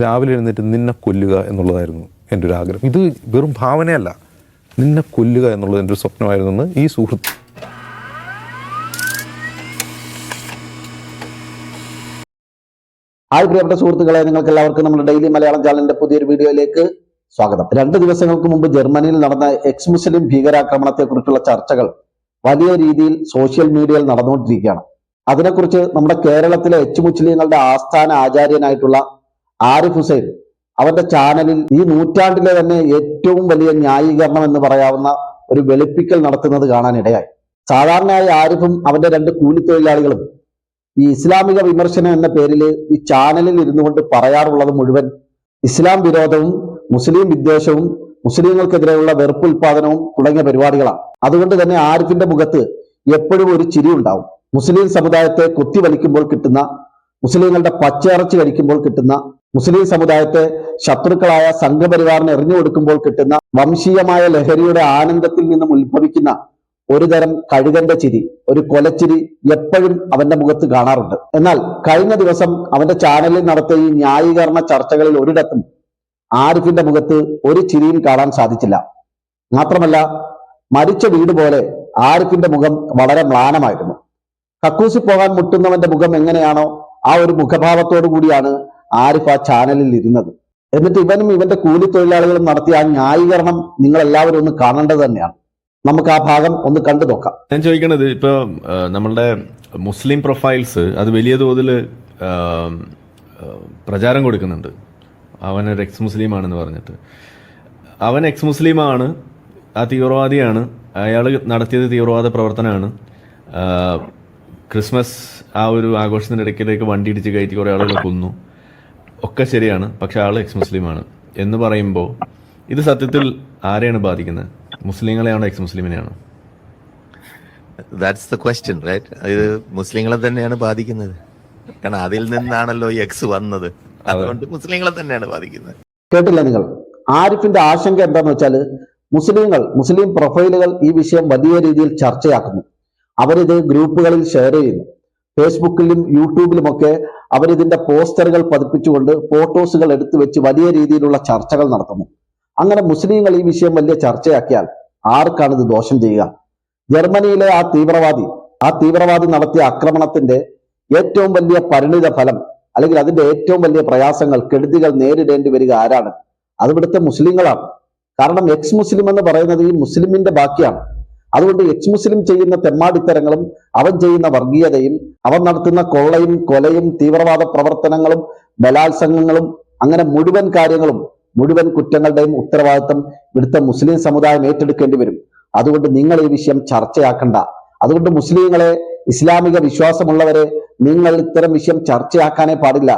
രാവിലെ എഴുന്നേറ്റ് നിന്നെ കൊല്ലുക എന്നുള്ളതായിരുന്നു എൻ്റെ ഒരു ആഗ്രഹം. ഇത് വെറും ഭാവനയല്ല, നിന്നെ കൊല്ലുക എന്നുള്ളത് എൻ്റെ ഒരു സ്വപ്നമായിരുന്നു ഈ സുഹൃത്ത്. ഹായ് പ്രിയപ്പെട്ട സുഹൃത്തുക്കളെ, നിങ്ങൾക്ക് എല്ലാവർക്കും നമ്മുടെ ഡെയിലി മലയാളം ചാനലിന്റെ പുതിയൊരു വീഡിയോയിലേക്ക് സ്വാഗതം. 2 ദിവസങ്ങൾക്ക് മുമ്പ് ജർമ്മനിയിൽ നടന്ന എക്സ് മുസ്ലിം ഭീകരാക്രമണത്തെക്കുറിച്ചുള്ള ചർച്ചകൾ വലിയ രീതിയിൽ സോഷ്യൽ മീഡിയയിൽ നടന്നുകൊണ്ടിരിക്കുകയാണ്. അതിനെക്കുറിച്ച് നമ്മുടെ കേരളത്തിലെ എച്ച് മുസ്ലിങ്ങളുടെ ആസ്ഥാന ആചാര്യനായിട്ടുള്ള ആരിഫ് ഹുസൈൻ അവന്റെ ചാനലിൽ ഈ നൂറ്റാണ്ടിലെ തന്നെ ഏറ്റവും വലിയ ന്യായീകരണം എന്ന് പറയാവുന്ന ഒരു വെളുപ്പിക്കൽ നടത്തുന്നത് കാണാനിടയായി. സാധാരണയായി ആരിഫും അവന്റെ 2 കൂലിത്തൊഴിലാളികളും ഈ ഇസ്ലാമിക വിമർശനം എന്ന പേരിൽ ഈ ചാനലിൽ ഇരുന്നു കൊണ്ട് പറയാറുള്ളത് മുഴുവൻ ഇസ്ലാം വിരോധവും മുസ്ലിം വിദ്വേഷവും മുസ്ലിങ്ങൾക്കെതിരെയുള്ള വെറുപ്പുൽപാദനവും തുടങ്ങിയ പരിപാടികളാണ്. അതുകൊണ്ട് തന്നെ ആരിഫിന്റെ മുഖത്ത് എപ്പോഴും ഒരു ചിരി ഉണ്ടാവും. മുസ്ലിം സമുദായത്തെ കുത്തിവലിക്കുമ്പോൾ കിട്ടുന്ന, മുസ്ലിങ്ങളുടെ പച്ചയിറച്ചി കഴിക്കുമ്പോൾ കിട്ടുന്ന, മുസ്ലിം സമുദായത്തെ ശത്രുക്കളായ സംഘപരിവാറിന് എറിഞ്ഞു കൊടുക്കുമ്പോൾ കിട്ടുന്ന വംശീയമായ ലഹരിയുടെ ആനന്ദത്തിൽ നിന്നും ഉത്ഭവിക്കുന്ന ഒരു തരം കഴുകന്റെ ചിരി, ഒരു കൊലച്ചിരി എപ്പോഴും അവന്റെ മുഖത്ത് കാണാറുണ്ട്. എന്നാൽ കഴിഞ്ഞ ദിവസം അവന്റെ ചാനലിൽ നടത്തിയ ഈ ന്യായീകരണ ചർച്ചകളിൽ ഒരിടത്തും ആരിഫിന്റെ മുഖത്ത് ഒരു ചിരിയും കാണാൻ സാധിച്ചില്ല. മാത്രമല്ല, മരിച്ച വീട് പോലെ ആരിഫിന്റെ മുഖം വളരെ മ്ലാനമായിരുന്നു. കക്കൂസി പോകാൻ മുട്ടുന്നവന്റെ മുഖം എങ്ങനെയാണോ ആ ഒരു മുഖഭാവത്തോടു കൂടിയാണ് ആരിഫ് ആ ചാനലിൽ ഇരുന്നത്. എന്നിട്ട് ഇവനും ഇവന്റെ കൂലിത്തൊഴിലാളികളും നടത്തിയ ആ ന്യായീകരണം നിങ്ങൾ എല്ലാവരും ഒന്ന് കാണേണ്ടത് തന്നെയാണ്. നമുക്ക് ആ ഭാഗം ഒന്ന് കണ്ടു നോക്കാം. ഞാൻ ചോദിക്കണത്, ഇപ്പൊ നമ്മളുടെ മുസ്ലിം പ്രൊഫൈൽസ് അത് വലിയ തോതിൽ പ്രചാരം കൊടുക്കുന്നുണ്ട്. അവനൊരു എക്സ് മുസ്ലിം ആണെന്ന് പറഞ്ഞിട്ട്. അവൻ എക്സ് മുസ്ലിമാണ്, ആ തീവ്രവാദിയാണ്, അയാൾ നടത്തിയത് തീവ്രവാദ പ്രവർത്തനമാണ്. ക്രിസ്മസ് ആ ഒരു ആഘോഷത്തിൻ്റെ ഇടയ്ക്കിലേക്ക് വണ്ടി ഇടിച്ച് കയറ്റി കുറേ ആളുകൾ കൊന്നു, ഒക്കെ ശരിയാണ്. പക്ഷെ ആൾ എക്സ് മുസ്ലിമാണ് എന്ന് പറയുമ്പോൾ ഇത് സത്യത്തിൽ ആരെയാണ് ബാധിക്കുന്നത്? മുസ്ലിങ്ങളെയാണോ എക്സ് മുസ്ലിമിനെയാണോ? That's the question, right? ഇത് മുസ്ലിങ്ങളെ തന്നെയാണ് ബാധിക്കുന്നത്. കാരണം അതിൽ നിന്നാണല്ലോ ഈ എക്സ് വന്നത്. അതുകൊണ്ട് മുസ്ലിങ്ങളെ തന്നെയാണ് ബാധിക്കുന്നത്. കേട്ടില്ല നിങ്ങൾ? ആരിഫിന്റെ ആശങ്ക എന്താന്ന് വെച്ചാൽ, മുസ്ലിം പ്രൊഫൈലുകൾ ഈ വിഷയം വലിയ രീതിയിൽ ചർച്ചയാക്കുന്നു. അവരിത് ഗ്രൂപ്പുകളിൽ ഷെയർ ചെയ്യുന്നു. ഫേസ്ബുക്കിലും യൂട്യൂബിലുമൊക്കെ അവരിതിന്റെ പോസ്റ്ററുകൾ പതിപ്പിച്ചുകൊണ്ട് ഫോട്ടോസുകൾ എടുത്തു വെച്ച് വലിയ രീതിയിലുള്ള ചർച്ചകൾ നടത്തുന്നു. അങ്ങനെ മുസ്ലിങ്ങൾ ഈ വിഷയം വലിയ ചർച്ചയാക്കിയാൽ ആർക്കാണ് ഇത് ദോഷം ചെയ്യുക? ജർമ്മനിയിലെ ആ തീവ്രവാദി നടത്തിയ ആക്രമണത്തിന്റെ ഏറ്റവും വലിയ പരിണിത ഫലം, അല്ലെങ്കിൽ അതിന്റെ ഏറ്റവും വലിയ പ്രയാസങ്ങൾ, കെടുതികൾ നേരിടേണ്ടി വരിക ആരാണ്? അത് ഇവിടുത്തെ മുസ്ലിങ്ങളാണ്. കാരണം എക്സ് മുസ്ലിം എന്ന് പറയുന്നത് ഈ മുസ്ലിമിന്റെ ബാക്കിയാണ്. അതുകൊണ്ട് എക്സ് മുസ്ലിം ചെയ്യുന്ന തെമ്മാടിത്തരങ്ങളും അവൻ ചെയ്യുന്ന വർഗീയതയും അവൻ നടത്തുന്ന കൊള്ളയും കൊലയും തീവ്രവാദ പ്രവർത്തനങ്ങളും ബലാത്സംഗങ്ങളും അങ്ങനെ മുഴുവൻ കാര്യങ്ങളും, മുഴുവൻ കുറ്റങ്ങളുടെയും ഉത്തരവാദിത്വം ഇവിടുത്തെ മുസ്ലിം സമുദായം ഏറ്റെടുക്കേണ്ടി വരും. അതുകൊണ്ട് നിങ്ങൾ ഈ വിഷയം ചർച്ചയാക്കണ്ട. അതുകൊണ്ട് മുസ്ലിങ്ങളെ, ഇസ്ലാമിക വിശ്വാസമുള്ളവരെ, നിങ്ങൾ ഇത്തരം വിഷയം ചർച്ചയാക്കാനേ പാടില്ല.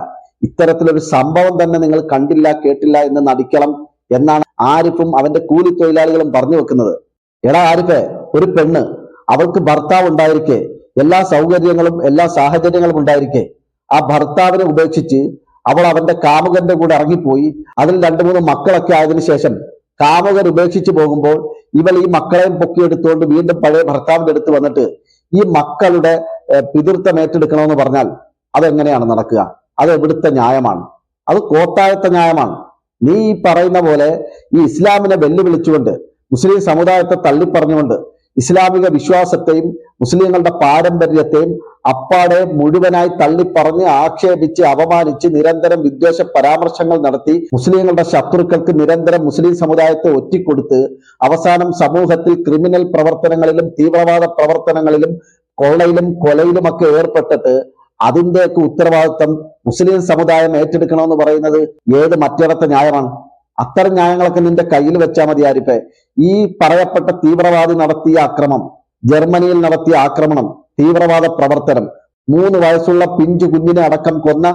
ഇത്തരത്തിലൊരു സംഭവം തന്നെ നിങ്ങൾ കണ്ടില്ല കേട്ടില്ല എന്ന് നടിക്കണം എന്നാണ് ആരിഫും അവന്റെ കൂലിത്തൊഴിലാളികളും പറഞ്ഞു വെക്കുന്നത്. എടാ ആരിഫെ, ഒരു പെണ്ണ്, അവൾക്ക് ഭർത്താവ് ഉണ്ടായിരിക്കെ, എല്ലാ സൗകര്യങ്ങളും എല്ലാ സാഹചര്യങ്ങളും ഉണ്ടായിരിക്കെ, ആ ഭർത്താവിനെ ഉപേക്ഷിച്ച് അവൾ അവന്റെ കാമുകന്റെ കൂടെ ഇറങ്ങിപ്പോയി, അതിൽ 2-3 മക്കളൊക്കെ ആയതിനു ശേഷം കാമുകൻ ഉപേക്ഷിച്ച് പോകുമ്പോൾ ഇവൾ ഈ മക്കളെയും പൊക്കിയെടുത്തുകൊണ്ട് വീണ്ടും പഴയ ഭർത്താവിന്റെ അടുത്ത് വന്നിട്ട് ഈ മക്കളുടെ പിതൃത്വം ഏറ്റെടുക്കണമെന്ന് പറഞ്ഞാൽ അതെങ്ങനെയാണ് നടക്കുക? അത് എവിടുത്തെ ന്യായമാണ്? അത് കോട്ടായത്തെ ന്യായമാണ്. നീ ഈ പറയുന്ന പോലെ ഈ ഇസ്ലാമിനെ വെല്ലുവിളിച്ചുകൊണ്ട്, മുസ്ലിം സമുദായത്തെ തള്ളിപ്പറഞ്ഞുകൊണ്ട്, ഇസ്ലാമിക വിശ്വാസത്തെയും മുസ്ലിങ്ങളുടെ പാരമ്പര്യത്തെയും അപ്പാടെ മുഴുവനായി തള്ളിപ്പറഞ്ഞ് ആക്ഷേപിച്ച് അപമാനിച്ച് നിരന്തരം വിദ്വേഷ പരാമർശങ്ങൾ നടത്തി മുസ്ലിങ്ങളുടെ ശത്രുക്കൾക്ക് നിരന്തരം മുസ്ലിം സമുദായത്തെ ഒറ്റിക്കൊടുത്ത് അവസാനം സമൂഹത്തിൽ ക്രിമിനൽ പ്രവർത്തനങ്ങളിലും തീവ്രവാദ പ്രവർത്തനങ്ങളിലും കൊള്ളയിലും കൊലയിലുമൊക്കെ ഏർപ്പെട്ടിട്ട് അതിന്റെയൊക്കെ ഉത്തരവാദിത്വം മുസ്ലിം സമുദായം ഏറ്റെടുക്കണമെന്ന് പറയുന്നത് ഏത് മറ്റിടത്തെ ന്യായമാണ്? അത്തരം ന്യായങ്ങളൊക്കെ നിന്റെ കയ്യിൽ വെച്ചാൽ മതി ആരിഫെ. ഈ പറയപ്പെട്ട തീവ്രവാദി നടത്തിയ അക്രമം, ജർമ്മനിയിൽ നടത്തിയ ആക്രമണം, തീവ്രവാദ പ്രവർത്തനം, 3 വയസ്സുള്ള പിഞ്ചു കുഞ്ഞിനെ അടക്കം കൊന്ന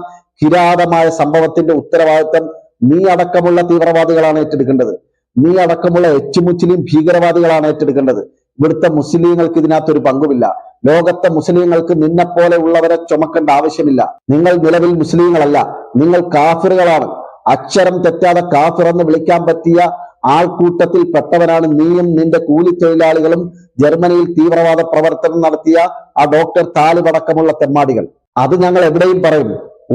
കിരാതമായ സംഭവത്തിന്റെ ഉത്തരവാദിത്വം നീ അടക്കമുള്ള തീവ്രവാദികളാണ് ഏറ്റെടുക്കേണ്ടത്. നീ അടക്കമുള്ള എച്ച് മുസ്ലിം ഭീകരവാദികളാണ് ഏറ്റെടുക്കേണ്ടത്. ഇവിടുത്തെ മുസ്ലിങ്ങൾക്ക് ഇതിനകത്തൊരു പങ്കുമില്ല. ലോകത്തെ മുസ്ലിങ്ങൾക്ക് നിന്നെപ്പോലെ ഉള്ളവരെ ചുമക്കേണ്ട ആവശ്യമില്ല. നിങ്ങൾ നിലവിൽ മുസ്ലിങ്ങളല്ല, നിങ്ങൾ കാഫിറുകളാണ്. അക്ഷരം തെറ്റാതെ കാഫിർ എന്ന് വിളിക്കാൻ പറ്റിയ ആൾക്കൂട്ടത്തിൽ പെട്ടവനാണ് നീയും നിന്റെ കൂലിത്തൊഴിലാളികളും ജർമ്മനിയിൽ തീവ്രവാദ പ്രവർത്തനം നടത്തിയ ആ ഡോക്ടർ താലിബ് അടക്കമുള്ള തെമ്മാടികൾ. അത് ഞങ്ങൾ എവിടെയും പറയും.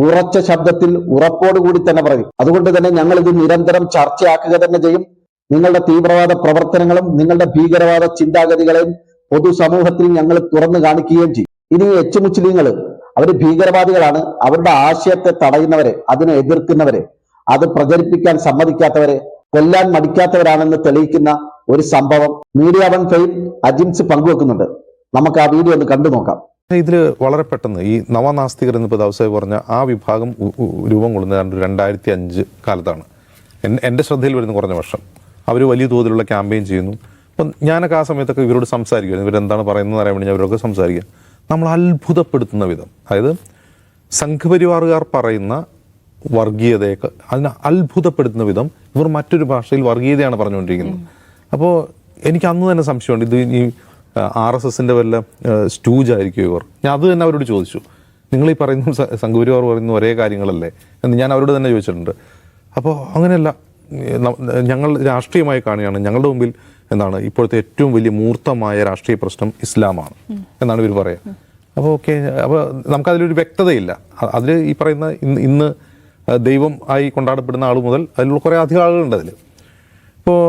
ഉറച്ച ശബ്ദത്തിൽ ഉറപ്പോടുകൂടി തന്നെ പറയും. അതുകൊണ്ട് തന്നെ ഞങ്ങൾ ഇത് നിരന്തരം ചർച്ചയാക്കുക തന്നെ ചെയ്യും. നിങ്ങളുടെ തീവ്രവാദ പ്രവർത്തനങ്ങളും നിങ്ങളുടെ ഭീകരവാദ ചിന്താഗതികളെയും പൊതുസമൂഹത്തിൽ ഞങ്ങൾ തുറന്നു കാണിക്കുകയും ചെയ്യും. ഇനി എച്ച് മുസ്ലിങ്ങൾ അവർ ഭീകരവാദികളാണ്, അവരുടെ ആശയത്തെ തടയുന്നവരെ, അതിനെ എതിർക്കുന്നവരെ, അത് പ്രചരിപ്പിക്കാൻ സമ്മതിക്കാത്തവരെ, കൊല്ലാൻ മടിക്കാത്തവരാണെന്ന് തെളിയിക്കുന്ന ഒരു സംഭവം മീഡിയ വൺ ഫെയിം അജിംസ് പങ്കുവെക്കുന്നുണ്ട്. നമുക്ക് ആ വീഡിയോ ഒന്ന് കണ്ടു നോക്കാം. ഇതിൽ വളരെ പെട്ടെന്ന് ഈ നവനാസ്തികർ എന്നിപ്പോൾ ദവസായി പറഞ്ഞ ആ വിഭാഗം രൂപം കൊള്ളുന്നത് 2005 കാലത്താണ്. എൻ്റെ ശ്രദ്ധയിൽ വരുന്ന കുറഞ്ഞ വർഷം അവർ വലിയ തോതിലുള്ള ക്യാമ്പയിൻ ചെയ്യുന്നു. അപ്പം ഞാനൊക്കെ ആ സമയത്തൊക്കെ ഇവരോട് സംസാരിക്കുകയാണ്, ഇവരെന്താണ് പറയുന്നത് അറിയാൻ വേണ്ടി അവരൊക്കെ സംസാരിക്കുക. നമ്മൾ അത്ഭുതപ്പെടുത്തുന്ന വിധം, അതായത് സംഘപരിവാറുകാർ പറയുന്ന വർഗീയതയൊക്കെ അതിനെ അത്ഭുതപ്പെടുത്തുന്ന വിധം ഇവർ മറ്റൊരു ഭാഷയിൽ വർഗീയതയാണ് പറഞ്ഞുകൊണ്ടിരിക്കുന്നത്. അപ്പോൾ എനിക്ക് അന്ന് തന്നെ സംശയമുണ്ട്, ഇത് ഈ RSSൻ്റെ വല്ല സ്റ്റൂജായിരിക്കും ഇവർ. ഞാൻ അത് തന്നെ അവരോട് ചോദിച്ചു, നിങ്ങൾ ഈ പറയുന്ന സംഘപരിവാർ പറയുന്ന ഒരേ കാര്യങ്ങളല്ലേ എന്ന് ഞാൻ അവരോട് തന്നെ ചോദിച്ചിട്ടുണ്ട്. അപ്പോൾ അങ്ങനെയല്ല, ഞങ്ങൾ രാഷ്ട്രീയമായി കാണുകയാണ്, ഞങ്ങളുടെ മുമ്പിൽ എന്താണ് ഇപ്പോഴത്തെ ഏറ്റവും വലിയ മൂർത്തമായ രാഷ്ട്രീയ പ്രശ്നം ഇസ്ലാമാണ് എന്നാണ് ഇവർ പറയുക. അപ്പോൾ ഓക്കെ, അപ്പോൾ നമുക്കതിലൊരു വ്യക്തതയില്ല. അതിൽ ഈ പറയുന്ന ഇന്ന് ദൈവം ആയി കൊണ്ടാടപ്പെടുന്ന ആൾ മുതൽ അതിലുള്ള കുറേ അധികം ആളുകളുണ്ട് അതിൽ. ഇപ്പോൾ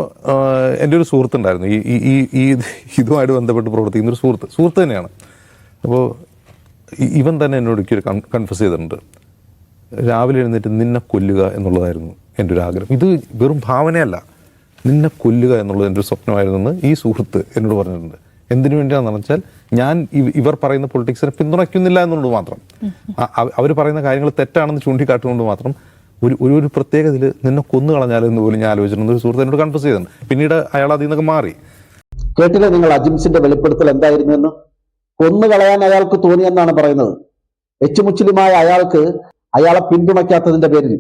എൻ്റെ ഒരു സുഹൃത്തുണ്ടായിരുന്നു, ഈ ഇതുമായിട്ട് ബന്ധപ്പെട്ട് പ്രവർത്തിക്കുന്ന ഒരു സുഹൃത്ത് തന്നെയാണ്. അപ്പോൾ ഇവൻ തന്നെ എന്നോട് ഒരിക്കലും കൺഫസ് ചെയ്തിട്ടുണ്ട്, രാവിലെ എഴുന്നേറ്റ് നിന്നെ കൊല്ലുക എന്നുള്ളതായിരുന്നു എൻ്റെ ഒരു ആഗ്രഹം. ഇത് വെറും ഭാവനയല്ല, നിന്നെ കൊല്ലുക എന്നുള്ളത് എൻ്റെ ഒരു സ്വപ്നമായിരുന്നെന്ന് ഈ സുഹൃത്ത് എന്നോട് പറഞ്ഞിട്ടുണ്ട്. എന്തിനു വേണ്ടിയാണെന്ന് വെച്ചാൽ ഞാൻ ഇവർ പറയുന്ന പൊളിറ്റിക്സിനെ പിന്തുണയ്ക്കുന്നില്ല എന്നുള്ളത് മാത്രം, അവർ പറയുന്ന കാര്യങ്ങൾ തെറ്റാണെന്ന് ചൂണ്ടിക്കാട്ടുകൊണ്ട് മാത്രം ഒരു പ്രത്യേക ഇതിൽ നിന്നെ കൊന്നു കളഞ്ഞാലെന്ന് പോലും ഞാൻ ആലോചിച്ചിട്ടുണ്ട്. ഒരു സുഹൃത്ത് എന്നോട് കൺഫസ് ചെയ്തിട്ടുണ്ട്. പിന്നീട് അയാൾ അതിൽ നിന്നൊക്കെ മാറി. കേട്ടില്ലേ നിങ്ങൾ അജിംസിന്റെ വെളിപ്പെടുത്തൽ എന്തായിരുന്നു എന്ന്? കൊന്നുകളയാൻ അയാൾക്ക് തോന്നിയെന്നാണ് പറയുന്നത്. എച്ച് മുസ്ലിമായ അയാൾക്ക് അയാളെ പിന്തുണയ്ക്കാത്തതിന്റെ പേരിൽ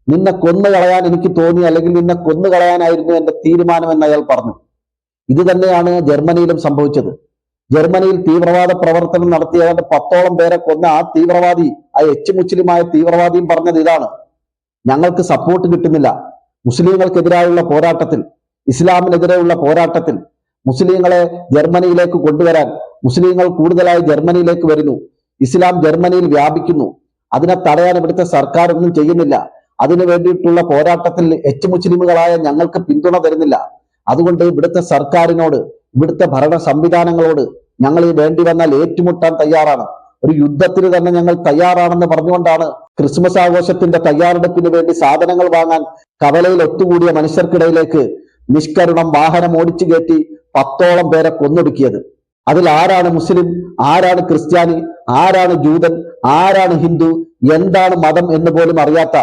നിന്നെ കൊന്നുകളയാൻ എനിക്ക് തോന്നി, അല്ലെങ്കിൽ നിന്നെ കൊന്നുകളയാനായിരുന്നു എന്റെ തീരുമാനമെന്ന് അയാൾ പറഞ്ഞു. ഇത് തന്നെയാണ് ജർമ്മനിയിലും സംഭവിച്ചത്. ജർമ്മനിയിൽ തീവ്രവാദ പ്രവർത്തനം നടത്തിയ 10ഓളം പേരെ കൊന്ന ആ തീവ്രവാദി, ആ എച്ച് മുസ്ലിമായ തീവ്രവാദിയും പറഞ്ഞത് ഇതാണ്: ഞങ്ങൾക്ക് സപ്പോർട്ട് കിട്ടുന്നില്ല. മുസ്ലിങ്ങൾക്കെതിരായുള്ള പോരാട്ടത്തിൽ, ഇസ്ലാമിനെതിരെയുള്ള പോരാട്ടത്തിൽ മുസ്ലിങ്ങളെ ജർമ്മനിയിലേക്ക് കൊണ്ടുവരാൻ മുസ്ലിങ്ങൾ കൂടുതലായി ജർമ്മനിയിലേക്ക് വരുന്നു, ഇസ്ലാം ജർമ്മനിയിൽ വ്യാപിക്കുന്നു, അതിനെ തടയാൻ ഇവിടുത്തെ സർക്കാർ ഒന്നും ചെയ്യുന്നില്ല. അതിനു വേണ്ടിയിട്ടുള്ള പോരാട്ടത്തിൽ എച്ച് മുസ്ലിമുകളായ ഞങ്ങൾക്ക് പിന്തുണ തരുന്നില്ല. അതുകൊണ്ട് ഇവിടുത്തെ സർക്കാരിനോട്, ഇവിടുത്തെ ഭരണ സംവിധാനങ്ങളോട് ഞങ്ങൾ ഈ വേണ്ടി വന്നാൽ ഏറ്റുമുട്ടാൻ തയ്യാറാണ്, ഒരു യുദ്ധത്തിന് തന്നെ ഞങ്ങൾ തയ്യാറാണെന്ന് പറഞ്ഞുകൊണ്ടാണ് ക്രിസ്മസ് ആഘോഷത്തിന്റെ തയ്യാറെടുപ്പിന് വേണ്ടി സാധനങ്ങൾ വാങ്ങാൻ കവലയിൽ ഒത്തുകൂടിയ മനുഷ്യർക്കിടയിലേക്ക് നിഷ്കരുണം വാഹനം ഓടിച്ചു കയറ്റി 10ഓളം പേരെ കൊന്നൊടുക്കിയത്. അതിൽ ആരാണ് മുസ്ലിം, ആരാണ് ക്രിസ്ത്യാനി, ആരാണ് ജൂതൻ, ആരാണ് ഹിന്ദു, എന്താണ് മതം എന്ന് പോലും അറിയാത്ത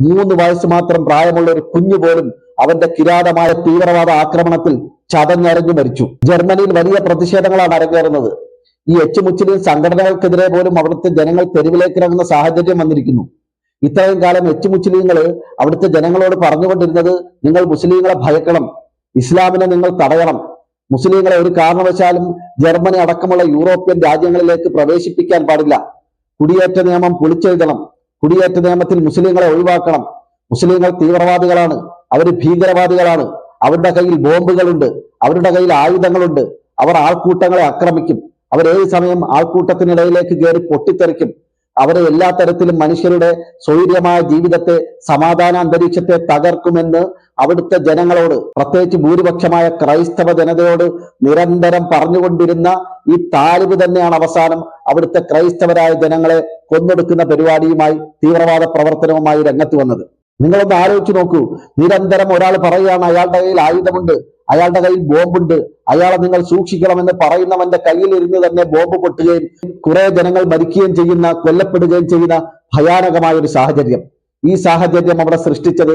3 വയസ്സ് മാത്രം പ്രായമുള്ള ഒരു കുഞ്ഞു പോലും അവന്റെ കിരാതമായ തീവ്രവാദ ആക്രമണത്തിൽ ചതഞ്ഞരഞ്ഞു മരിച്ചു. ജർമ്മനിയിൽ വലിയ പ്രതിഷേധങ്ങളാണ് അരങ്ങേറുന്നത്. ഈ എച്ച് മുസ്ലിം സംഘടനകൾക്കെതിരെ പോലും അവിടുത്തെ ജനങ്ങൾ തെരുവിലേക്ക് ഇറങ്ങുന്ന സാഹചര്യം വന്നിരിക്കുന്നു. ഇത്രയും കാലം എച്ച് മുസ്ലിങ്ങൾ അവിടുത്തെ ജനങ്ങളോട് പറഞ്ഞുകൊണ്ടിരുന്നത്, നിങ്ങൾ മുസ്ലിങ്ങളെ ഭയക്കണം, ഇസ്ലാമിനെ നിങ്ങൾ തടയണം, മുസ്ലിങ്ങളെ ഒരു കാരണവശാലും ജർമ്മനി അടക്കമുള്ള യൂറോപ്യൻ രാജ്യങ്ങളിലേക്ക് പ്രവേശിപ്പിക്കാൻ പാടില്ല, കുടിയേറ്റ നിയമം പൊളിച്ചെഴുതണം, കുടിയേറ്റ നിയമത്തിൽ മുസ്ലിങ്ങളെ ഒഴിവാക്കണം, മുസ്ലിങ്ങൾ തീവ്രവാദികളാണ്, അവർ ഭീകരവാദികളാണ്, അവരുടെ കയ്യിൽ ബോംബുകളുണ്ട്, അവരുടെ കയ്യിൽ ആയുധങ്ങളുണ്ട്, അവർ ആൾക്കൂട്ടങ്ങളെ ആക്രമിക്കും, അവർ ഏത് സമയം ആൾക്കൂട്ടത്തിനിടയിലേക്ക് കയറി പൊട്ടിത്തെറിക്കും, അവരെ എല്ലാ തരത്തിലും മനുഷ്യരുടെ സ്വൈര്യമായ ജീവിതത്തെ, സമാധാന അന്തരീക്ഷത്തെ തകർക്കുമെന്ന് അവിടുത്തെ ജനങ്ങളോട്, പ്രത്യേകിച്ച് ഭൂരിപക്ഷമായ ക്രൈസ്തവ ജനതയോട് നിരന്തരം പറഞ്ഞുകൊണ്ടിരുന്ന ഈ താലിബ് തന്നെയാണ് അവസാനം അവിടുത്തെ ക്രൈസ്തവരായ ജനങ്ങളെ കൊന്നൊടുക്കുന്ന പരിപാടിയുമായി, തീവ്രവാദ പ്രവർത്തനവുമായി രംഗത്ത് വന്നത്. നിങ്ങളൊന്ന് ആലോചിച്ച് നോക്കൂ. നിരന്തരം ഒരാൾ പറയുകയാണ് അയാളുടെ കയ്യിൽ ആയുധമുണ്ട്, അയാളുടെ കയ്യിൽ ബോംബുണ്ട്, അയാളെ നിങ്ങൾ സൂക്ഷിക്കണമെന്ന് പറയുന്നവന്റെ കയ്യിൽ ഇരുന്ന് തന്നെ ബോംബ് പൊട്ടുകയും കുറെ ജനങ്ങൾ മരിക്കുകയും ചെയ്യുന്ന, കൊല്ലപ്പെടുകയും ചെയ്യുന്ന ഭയാനകമായ ഒരു സാഹചര്യം. ഈ സാഹചര്യം അവിടെ സൃഷ്ടിച്ചത്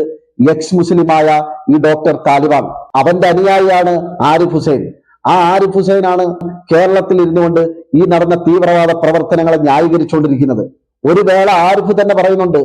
എക്സ് മുസ്ലിമായ ഈ ഡോക്ടർ താലിബാൻ. അവന്റെ അനുയായിയാണ് ആരിഫ് ഹുസൈൻ. ആ ആരിഫ് ഹുസൈനാണ് കേരളത്തിൽ ഇരുന്നുകൊണ്ട് ഈ നടന്ന തീവ്രവാദ പ്രവർത്തനങ്ങളെ ന്യായീകരിച്ചുകൊണ്ടിരിക്കുന്നത്. ഒരു വേള ആരിഫ് തന്നെ പറയുന്നുണ്ട്,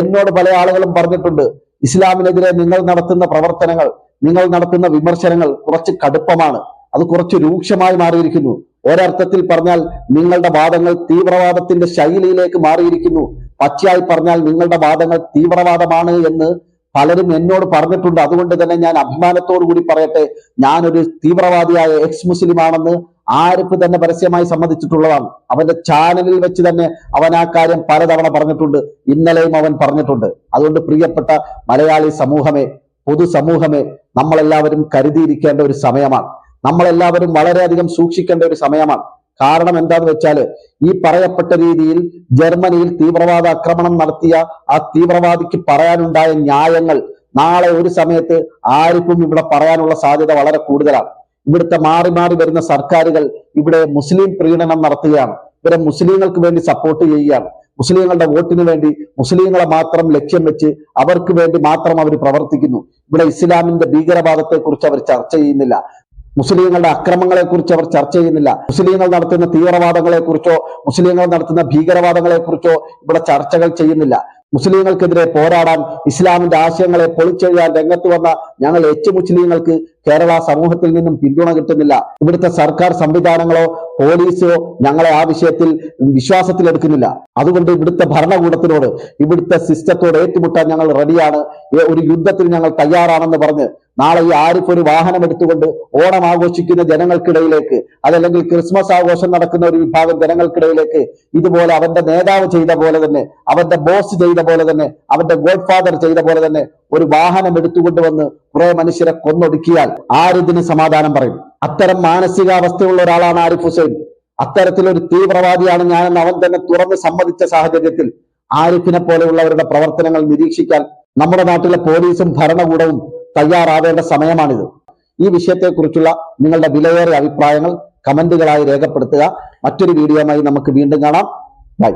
എന്നോട് പല ആളുകളും പറഞ്ഞിട്ടുണ്ട്, ഇസ്ലാമിനെതിരെ നിങ്ങൾ നടത്തുന്ന പ്രവർത്തനങ്ങൾ, നിങ്ങൾ നടത്തുന്ന വിമർശനങ്ങൾ കുറച്ച് കടുപ്പമാണ്, അത് കുറച്ച് രൂക്ഷമായി മാറിയിരിക്കുന്നു. ഒരർത്ഥത്തിൽ പറഞ്ഞാൽ നിങ്ങളുടെ വാദങ്ങൾ തീവ്രവാദത്തിന്റെ ശൈലിയിലേക്ക് മാറിയിരിക്കുന്നു. പച്ചയായി പറഞ്ഞാൽ നിങ്ങളുടെ വാദങ്ങൾ തീവ്രവാദമാണ് എന്ന് പലരും എന്നോട് പറഞ്ഞിട്ടുണ്ട്. അതുകൊണ്ട് തന്നെ ഞാൻ അഭിമാനത്തോടു കൂടി പറയട്ടെ, ഞാനൊരു തീവ്രവാദിയായ എക്സ് മുസ്ലിം ആണെന്ന് ആരിഫ് തന്നെ പരസ്യമായി സമ്മതിച്ചിട്ടുള്ളതാണ്. അവന്റെ ചാനലിൽ വെച്ച് തന്നെ അവൻ ആ കാര്യം പലതവണ പറഞ്ഞിട്ടുണ്ട്. ഇന്നലെയും അവൻ പറഞ്ഞിട്ടുണ്ട്. അതുകൊണ്ട് പ്രിയപ്പെട്ട മലയാളി സമൂഹമേ, പൊതുസമൂഹമേ, നമ്മളെല്ലാവരും കരുതിയിരിക്കേണ്ട ഒരു സമയമാണ്. നമ്മളെല്ലാവരും വളരെയധികം സൂക്ഷിക്കേണ്ട ഒരു സമയമാണ്. കാരണം എന്താന്ന് വെച്ചാല്, ഈ പറയപ്പെട്ട രീതിയിൽ ജർമ്മനിയിൽ തീവ്രവാദ ആക്രമണം നടത്തിയ ആ തീവ്രവാദിക്ക് പറയാനുണ്ടായ ന്യായങ്ങൾ നാളെ ഒരു സമയത്ത് ആരിഫും ഇവിടെ പറയാനുള്ള സാധ്യത വളരെ കൂടുതലാണ്. ഇവിടുത്തെ മാറി മാറി വരുന്ന സർക്കാരുകൾ ഇവിടെ മുസ്ലിം പ്രീണനം നടത്തുകയാണ്. ഇവരെ മുസ്ലിങ്ങൾക്ക് വേണ്ടി സപ്പോർട്ട് ചെയ്യുകയാണ്. മുസ്ലിങ്ങളുടെ വോട്ടിന് വേണ്ടി മുസ്ലിങ്ങളെ മാത്രം ലക്ഷ്യം വെച്ച് അവർക്ക് വേണ്ടി മാത്രം അവർ പ്രവർത്തിക്കുന്നു. ഇവിടെ ഇസ്ലാമിന്റെ ഭീകരവാദത്തെ കുറിച്ച് അവർ ചർച്ച ചെയ്യുന്നില്ല. മുസ്ലിങ്ങളുടെ അക്രമങ്ങളെ കുറിച്ച് അവർ ചർച്ച ചെയ്യുന്നില്ല. മുസ്ലിങ്ങൾ നടത്തുന്ന തീവ്രവാദങ്ങളെ കുറിച്ചോ മുസ്ലിങ്ങൾ നടത്തുന്ന ഭീകരവാദങ്ങളെ കുറിച്ചോ ഇവിടെ ചർച്ചകൾ ചെയ്യുന്നില്ല. മുസ്ലിങ്ങൾക്കെതിരെ പോരാടാൻ, ഇസ്ലാമിന്റെ ആശയങ്ങളെ പൊളിച്ചെഴുതാൻ രംഗത്ത് വന്ന ഞങ്ങൾ മുസ്ലിങ്ങൾക്ക് കേരള സമൂഹത്തിൽ നിന്നും പിന്തുണ കിട്ടുന്നില്ല. ഇവിടുത്തെ സർക്കാർ സംവിധാനങ്ങളോ പോലീസോ ഞങ്ങളെ ആ വിഷയത്തിൽ വിശ്വാസത്തിലെടുക്കുന്നില്ല. അതുകൊണ്ട് ഇവിടുത്തെ ഭരണകൂടത്തിനോട്, ഇവിടുത്തെ സിസ്റ്റത്തോട് ഏറ്റുമുട്ടാൻ ഞങ്ങൾ റെഡിയാണ്, ഒരു യുദ്ധത്തിന് ഞങ്ങൾ തയ്യാറാണെന്ന് പറഞ്ഞ് നാളെ ഈ ആരിഫ് ഒരു വാഹനം എടുത്തുകൊണ്ട് ഓണം ആഘോഷിക്കുന്ന ജനങ്ങൾക്കിടയിലേക്ക്, അതല്ലെങ്കിൽ ക്രിസ്മസ് ആഘോഷം നടക്കുന്ന ഒരു വിഭാഗം ജനങ്ങൾക്കിടയിലേക്ക് ഇതുപോലെ അവന്റെ നേതാവ് ചെയ്ത പോലെ തന്നെ, അവന്റെ ബോസ് ചെയ്ത പോലെ തന്നെ, അവന്റെ ഗോഡ് ഫാദർ ചെയ്ത പോലെ തന്നെ ഒരു വാഹനം എടുത്തുകൊണ്ടുവന്ന് കുറെ മനുഷ്യരെ കൊന്നൊടുക്കിയാൽ ആരിതിന് സമാധാനം പറയും? അത്തരം മാനസികാവസ്ഥയുള്ള ഒരാളാണ് ആരിഫ് ഹുസൈൻ. അത്തരത്തിലൊരു തീവ്രവാദിയാണ് ഞാനെന്ന് അവൻ തന്നെ തുറന്ന് സമ്മതിച്ച സാഹചര്യത്തിൽ ആരിഫിനെ പോലെയുള്ളവരുടെ പ്രവർത്തനങ്ങൾ നിരീക്ഷിക്കാൻ നമ്മുടെ നാട്ടിലെ പോലീസും ഭരണകൂടവും തയ്യാറാവേണ്ട സമയമാണിത്. ഈ വിഷയത്തെക്കുറിച്ചുള്ള നിങ്ങളുടെ വിലയേറിയ അഭിപ്രായങ്ങൾ കമന്റുകളായി രേഖപ്പെടുത്തുക. മറ്റൊരു വീഡിയോയുമായി നമുക്ക് വീണ്ടും കാണാം. ബൈ.